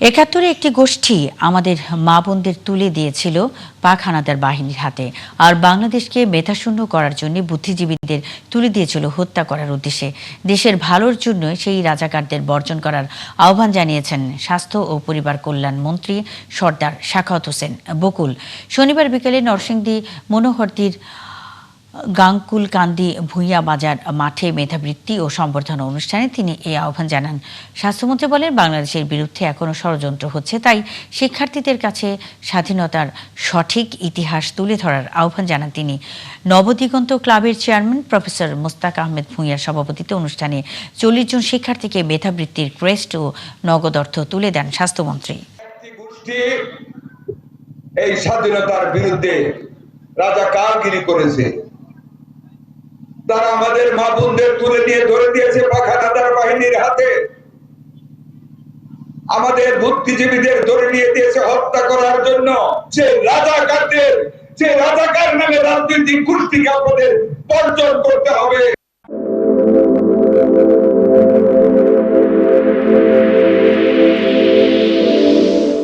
একাত্তরে একটি গোষ্ঠী আমাদের মা বোনদের তুলে দিয়েছিল পাক হানাদার বাহিনীর হাতে, আর বাংলাদেশকে মেধাশূন্য করার জন্য বুদ্ধিজীবীদের তুলে দিয়েছিল হত্যা করার উদ্দেশ্যে। দেশের ভালোর জন্য সেই রাজাকারদের বর্জন করার আহ্বান জানিয়েছেন স্বাস্থ্য ও পরিবার কল্যাণ মন্ত্রী সর্দার সাখাওয়াত হোসেন বকুল। শনিবার বিকেলে নরসিংদী মনোহরদীর গাংকুলকান্দি ভূঁইয়া বাজার মাঠে মেধাবৃত্তি ও সম্বর্ধনা অনুষ্ঠানে তিনি এই আহ্বান জানান। স্বাস্থ্যমন্ত্রী বলেন, বাংলাদেশের বিরুদ্ধে এখনো ষড়যন্ত্র হচ্ছে, তাই শিক্ষার্থীদের কাছে স্বাধীনতার সঠিক ইতিহাস তুলে ধরার আহ্বান জানান তিনি। নবদিগন্ত ক্লাবের চেয়ারম্যান প্রফেসর মোস্তাক আহমেদ ভূঁইয়ার সভাপতিত্বে অনুষ্ঠানে 40 জন শিক্ষার্থীকে মেধাবৃত্তির ক্রেস্ট ও নগদ অর্থ তুলে দেন স্বাস্থ্যমন্ত্রী। এই স্বাধীনতার বিরুদ্ধে রাজাকারগিরি করেছে, তারা আমাদের মা বোনদের তুলে নিয়ে ধরে দিয়েছে পাক হানাদার বাহিনীর হাতে। আমাদের বুদ্ধিজীবীদের ধরে নিয়ে দিয়েছে হত্যা করার জন্য। যে রাজাকার নামে রাজনৈতিক গোষ্ঠীকে আমাদের বর্জন করতে হবে।